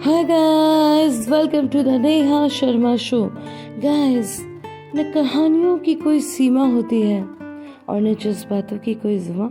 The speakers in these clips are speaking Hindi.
Hi guys, welcome to the Neha Sharma show. Guys, न कहानियों की कोई सीमा होती है और न जज्बातों की कोई जुबां।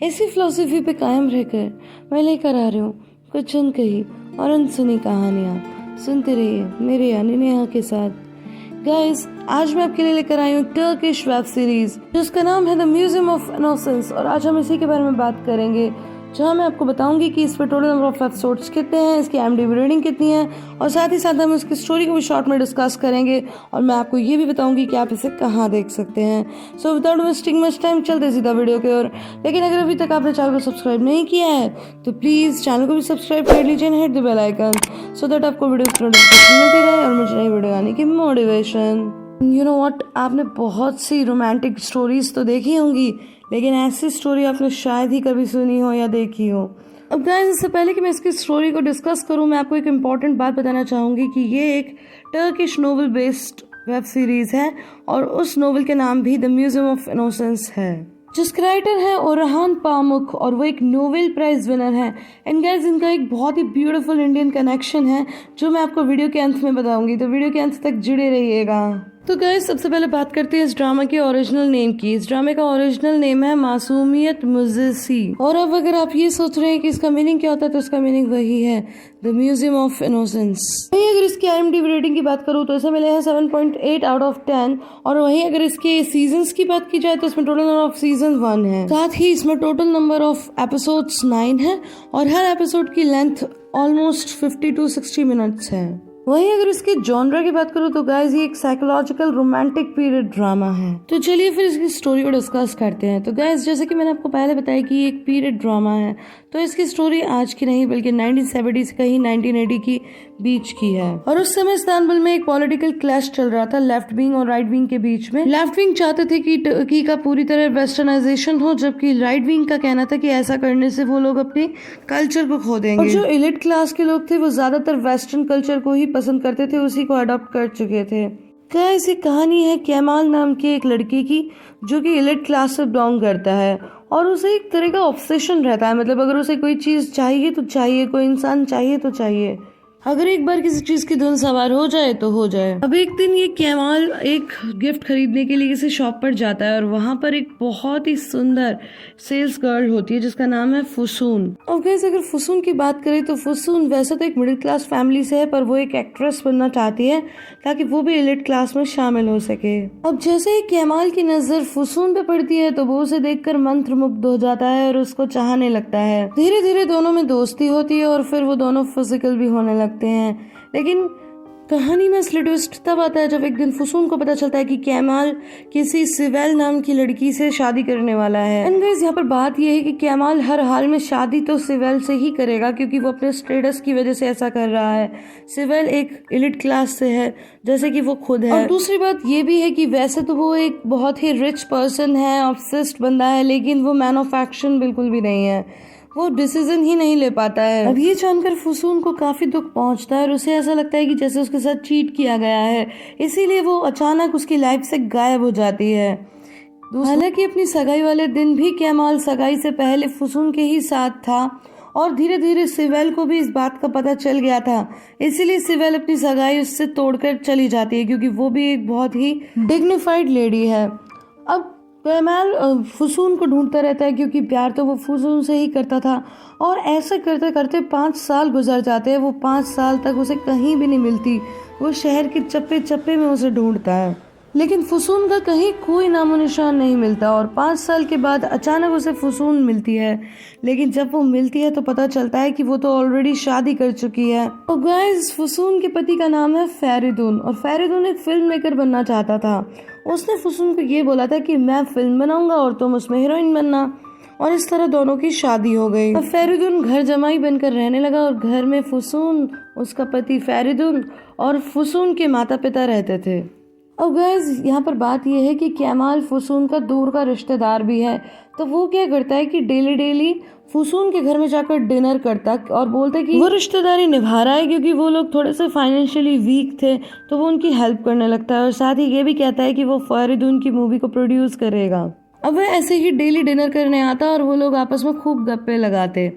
ऐसी फिलॉसफी पे कायम रहकर मैं लेकर आ रही हूँ कुछ अनकही और अनसुनी कहानियाँ। सुनते रहिए मेरे यानी नेहा के साथ। गाइस, आज मैं आपके लिए लेकर आई हूँ टर्किश वेब सीरीज जिसका नाम है द म्यूजियम ऑफ इनोसेंस, और आज हम इसी के बारे में बात करेंगे, जहाँ मैं आपको बताऊंगी कि इस पर टोटल नंबर ऑफ एपिसोड्स कितने हैं, इसकी IMDb रेटिंग कितनी है, और साथ ही साथ हम इसकी स्टोरी को भी शॉर्ट में डिस्कस करेंगे, और मैं आपको ये भी बताऊंगी कि आप इसे कहाँ देख सकते हैं। So without wasting much time चलते सीधा वीडियो की ओर। लेकिन अगर अभी तक आपने चैनल को सब्सक्राइब नहीं किया है तो प्लीज़ चैनल को भी सब्सक्राइब कर लीजिए and hit the bell icon so that आपको वीडियो की नोटिफिकेशन मिलती रहे और मुझे नई वीडियो आने की मोटिवेशन। यू नो व्हाट, आपने बहुत सी रोमांटिक स्टोरीज तो देखी होंगी, लेकिन ऐसी स्टोरी आपने शायद ही कभी सुनी हो या देखी हो। अब गाइस, इससे पहले कि मैं इसकी स्टोरी को डिस्कस करूं, मैं आपको एक इम्पॉर्टेंट बात बताना चाहूँगी कि ये एक Turkish novel based web series है और उस नोवेल के नाम भी द म्यूजियम ऑफ इनोसेंस है, जिसके राइटर है ओरहान पामुक और वो एक नोबेल प्राइज विनर है। एंड गाइस, इनका एक बहुत ही ब्यूटीफुल इंडियन कनेक्शन है जो मैं आपको वीडियो के अंत में बताऊंगी, तो वीडियो के अंत तक जुड़े रहिएगा। तो गाइस, सबसे पहले बात करते हैं इस ड्रामा के ओरिजिनल नेम की। इस ड्रामे का ओरिजिनल नेम है मासूमियत मुजस्सी, और अब अगर आप ये सोच रहे हैं कि इसका मीनिंग क्या होता है, तो इसका मीनिंग वही है, द म्यूजियम ऑफ इनोसेंस। वहीं अगर इसकी IMDb रेटिंग की बात करूँ तो इसे मिले हैं 7.8 आउट ऑफ 10, और वहीं अगर इसके सीजन्स की बात की जाए तो इसमें टोटल नंबर ऑफ सीजन 1 है। साथ ही इसमें टोटल नंबर ऑफ एपिसोड्स 9 है और हर एपिसोड की लेंथ ऑलमोस्ट 50 to 60 मिनट्स है। वहीं अगर इसके जॉनरा की बात करूँ तो गाइस, ये एक साइकोलॉजिकल रोमांटिक पीरियड ड्रामा है। तो चलिए फिर इसकी स्टोरी को डिस्कस करते हैं। तो गाइस, जैसे कि मैंने आपको पहले बताया कि ये एक पीरियड ड्रामा है, तो इसकी स्टोरी आज की नहीं बल्कि 1970 से कहीं 1980 की बीच की है। और उस समय इस्तांबुल में एक पॉलिटिकल क्लैश चल रहा था लेफ्ट विंग और राइट विंग के बीच में। लेफ्ट विंग चाहते थे कि टर्की का पूरी तरह वेस्टर्नाइजेशन हो, जबकि राइट विंग का कहना था कि ऐसा करने से वो लोग अपने कल्चर को खो देंगे। और जो एलिट क्लास के लोग थे वो ज्यादातर वेस्टर्न कल्चर को ही पसंद करते थे, उसी को अडॉप्ट कर चुके थे। क्या ऐसी कहानी है कैमाल नाम की एक लड़की की जो कि एलिट क्लास से बिलोंग करता है और उसे एक तरह का ऑब्सेशन रहता है। मतलब अगर उसे कोई चीज चाहिए तो चाहिए, कोई इंसान चाहिए तो चाहिए, अगर एक बार किसी चीज की धुन सवार हो जाए तो हो जाए। अब एक दिन ये कैमाल एक गिफ्ट खरीदने के लिए किसी शॉप पर जाता है और वहां पर एक बहुत ही सुंदर सेल्स गर्ल होती है जिसका नाम है फुसून। और गाइस, अगर फुसून की बात करें तो फुसून वैसे तो एक मिडिल क्लास फैमिली से है, पर वो एक एक्ट्रेस बनना चाहती है ताकि वो भी एलिट क्लास में शामिल हो सके। अब जैसे ही कैमाल की नजर फुसून पे पड़ती है तो वो उसे देखकर मंत्रमुग्ध हो जाता है और उसको चाहने लगता है। धीरे धीरे दोनों में दोस्ती होती है और फिर वो दोनों फिजिकल भी होने लगते हैं। लेकिन कहानी में असली ट्विस्ट तब आता है जब एक दिन फुसून को पता चलता है कि कैमाल किसी सिवेल नाम की लड़की से शादी करने वाला है। एंड गाइस, यहाँ पर बात यह है कि कैमाल हर हाल में शादी तो सिवेल से ही करेगा क्योंकि वो अपने स्टेटस की वजह से ऐसा कर रहा है। सिवेल एक एलिट क्लास से है जैसे कि वो खुद है। और दूसरी बात ये भी है कि वैसे तो वो एक बहुत ही रिच पर्सन है, ऑब्सेस्ड बंदा है, लेकिन वो मैन ऑफ एक्शन बिल्कुल भी नहीं है, वो डिसीजन ही नहीं ले पाता है। अब ये जानकर फुसून को काफी दुख पहुंचता है और उसे ऐसा लगता है कि जैसे उसके साथ चीट किया गया है, इसीलिए वो अचानक उसकी लाइफ से गायब हो जाती है। हालांकि अपनी सगाई वाले दिन भी कैमाल सगाई से पहले फुसून के ही साथ था और धीरे धीरे सिवेल को भी इस बात का पता चल गया था, इसीलिए सिवेल अपनी सगाई उससे तोड़कर चली जाती है क्योंकि वो भी एक बहुत ही डिग्निफाइड लेडी है। अब कैमाल फुसून को ढूंढता रहता है क्योंकि प्यार तो वो फुसून से ही करता था, और ऐसे करते करते 5 साल गुजर जाते हैं। वो 5 साल तक उसे कहीं भी नहीं मिलती, वो शहर के चप्पे चप्पे में उसे ढूंढता है, लेकिन फुसून का कहीं कोई नामो निशान नहीं मिलता। और 5 साल के बाद अचानक उसे फुसून मिलती है, लेकिन जब वो मिलती है तो पता चलता है कि वो तो ऑलरेडी शादी कर चुकी है। और गाइस, फुसून के पति का नाम है फेरिदुन, और फेरिदुन एक फिल्म मेकर बनना चाहता था। उसने फुसून को ये बोला था कि मैं फिल्म बनाऊंगा और तुम उसमें हीरोइन बनना, और इस तरह दोनों की शादी हो गई। अब फेरिदुन घर जमाई बनकर रहने लगा और घर में फुसून, उसका पति फेरिदुन और फुसून के माता पिता रहते थे। अब गाइस, यहाँ पर बात यह है कि कैमाल फुसून का दूर का रिश्तेदार भी है, तो वो क्या करता है कि डेली डेली फुसून के घर में जाकर डिनर करता और बोलता कि वो रिश्तेदारी निभा रहा है क्योंकि वो लोग थोड़े से फाइनेंशियली वीक थे, तो वो उनकी हेल्प करने लगता है। और साथ ही ये भी कहता है कि वो फेरिदुन की मूवी को प्रोड्यूस करेगा। अब वह ऐसे ही डेली डिनर करने आता और वो लोग आपस में खूब गप्पे लगाते।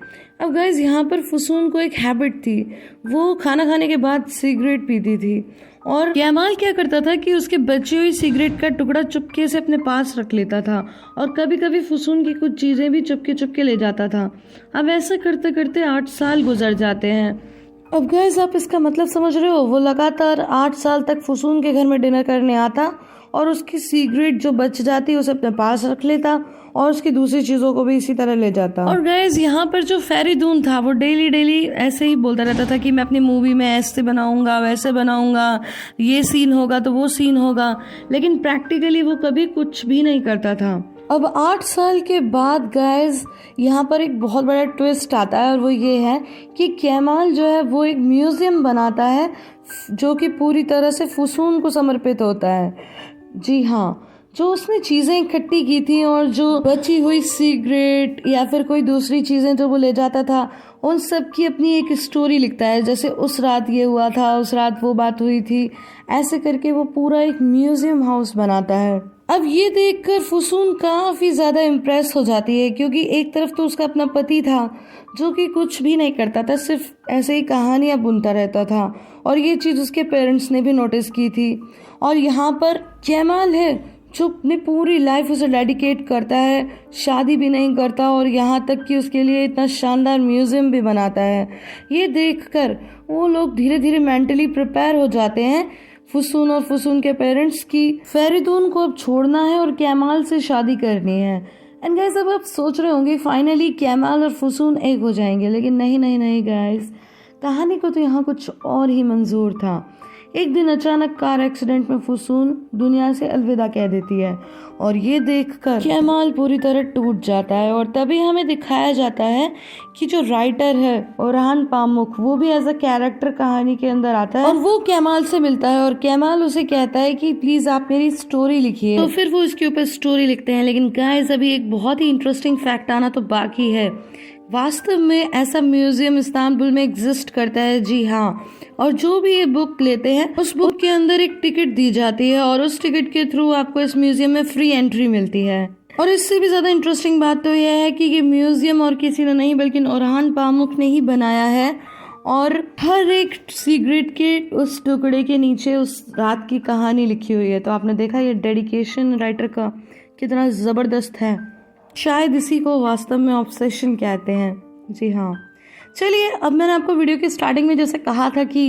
अब गाइज यहाँ पर फुसून को एक हैबिट थी, वो खाना खाने के बाद सिगरेट पीती थी और कैमाल क्या करता था कि उसके बची हुई सिगरेट का टुकड़ा चुपके से अपने पास रख लेता था और कभी कभी फुसून की कुछ चीज़ें भी चुपके चुपके ले जाता था। अब ऐसा करते करते 8 साल गुजर जाते हैं। अब गाइस आप इसका मतलब समझ रहे हो, वो लगातार 8 साल तक फुसून के घर में डिनर करने आता और उसकी सिगरेट जो बच जाती उसे अपने पास रख लेता और उसकी दूसरी चीज़ों को भी इसी तरह ले जाता। और गाइस यहाँ पर जो फेरिदून था वो डेली डेली ऐसे ही बोलता रहता था कि मैं अपनी मूवी में ऐसे बनाऊंगा, वैसे बनाऊंगा, ये सीन होगा तो वो सीन होगा, लेकिन प्रैक्टिकली वो कभी कुछ भी नहीं करता था। अब 8 साल के बाद गाइस यहाँ पर एक बहुत बड़ा ट्विस्ट आता है और वो ये है कि कैमाल जो है वो एक म्यूजियम बनाता है जो कि पूरी तरह से फुसून को समर्पित होता है। जी हाँ, जो उसने चीज़ें इकट्ठी की थी और जो बची हुई सिगरेट या फिर कोई दूसरी चीज़ें जो वो ले जाता था उन सब की अपनी एक स्टोरी लिखता है, जैसे उस रात ये हुआ था, उस रात वो बात हुई थी, ऐसे करके वो पूरा एक म्यूजियम हाउस बनाता है। अब ये देखकर फुसून काफ़ी ज़्यादा इम्प्रेस हो जाती है क्योंकि एक तरफ तो उसका अपना पति था जो कि कुछ भी नहीं करता था, सिर्फ ऐसे ही कहानियाँ बुनता रहता था और ये चीज़ उसके पेरेंट्स ने भी नोटिस की थी। और यहाँ पर कैमाल है जो अपनी पूरी लाइफ उसे डेडिकेट करता है, शादी भी नहीं करता और यहाँ तक कि उसके लिए इतना शानदार म्यूजियम भी बनाता है। ये देखकर वो लोग धीरे धीरे मेंटली प्रिपेयर हो जाते हैं, फुसून और फुसून के पेरेंट्स की फेरिदून को अब छोड़ना है और कैमाल से शादी करनी है। एंड गाइस अब आप सोच रहे होंगे फाइनली कैमाल और फुसून एक हो जाएंगे, लेकिन नहीं नहीं नहीं गाइस, कहानी को तो यहाँ कुछ और ही मंजूर था। एक दिन अचानक कार एक्सीडेंट में फुसून दुनिया से अलविदा कह देती है और ये देखकर कैमाल पूरी तरह टूट जाता है। और तभी हमें दिखाया जाता है कि जो राइटर है ओरहान पामुक वो भी एज अ कैरेक्टर कहानी के अंदर आता है और वो कैमाल से मिलता है और कैमाल उसे कहता है कि प्लीज आप मेरी स्टोरी लिखिए। तो फिर वो उसके ऊपर स्टोरी लिखते हैं। लेकिन गाइस अभी एक बहुत ही इंटरेस्टिंग फैक्ट आना तो बाकी है। वास्तव में ऐसा म्यूजियम इस्तांबुल में एग्जिस्ट करता है, जी हाँ, और जो भी ये बुक लेते हैं उस बुक के अंदर एक टिकट दी जाती है और उस टिकट के थ्रू आपको इस म्यूजियम में फ्री एंट्री मिलती है। और इससे भी ज्यादा इंटरेस्टिंग बात तो यह है कि ये म्यूजियम और किसी ने नहीं बल्कि ओरहान पामुक ने ही बनाया है और हर एक सिगरेट के उस टुकड़े के नीचे उस रात की कहानी लिखी हुई है। तो आपने देखा ये डेडिकेशन राइटर का कितना जबरदस्त है। शायद इसी को वास्तव में ऑब्सेशन कहते हैं। जी हाँ, चलिए अब मैंने आपको वीडियो की स्टार्टिंग में जैसे कहा था कि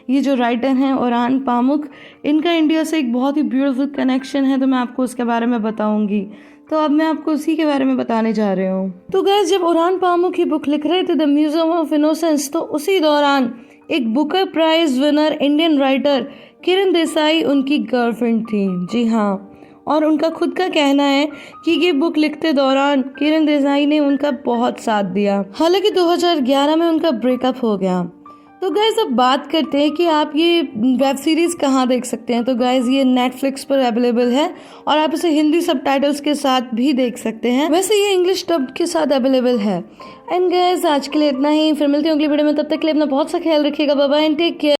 ये जो राइटर हैं ओरहान पामुक, इनका इंडिया से एक बहुत ही ब्यूटीफुल कनेक्शन है, तो मैं आपको उसके बारे में बताऊंगी। तो अब मैं आपको उसी के बारे में बताने जा रही हूँ। तो गाइस जब ओरहान पामुक की बुक लिख रहे थे द म्यूजियम ऑफ इनोसेंस, तो उसी दौरान एक Booker prize winner Indian writer Kiran Desai उनकी गर्लफ्रेंड थी। जी हाँ, और उनका खुद का कहना है कि ये बुक लिखते दौरान किरण देसाई ने उनका बहुत साथ दिया। हालांकि 2011 में उनका ब्रेकअप हो गया। तो गाइज अब बात करते हैं कि आप ये वेब सीरीज कहाँ देख सकते हैं। तो गाइज ये नेटफ्लिक्स पर अवेलेबल है और आप इसे हिंदी सबटाइटल्स के साथ भी देख सकते हैं। वैसे ये इंग्लिश डब के साथ अवेलेबल है। एंड गाइज आज के लिए इतना ही, फिर मिलती हूँ अगली वीडियो में। तब तक के लिए अपना बहुत सा ख्याल रखिएगा। Bye bye and take care.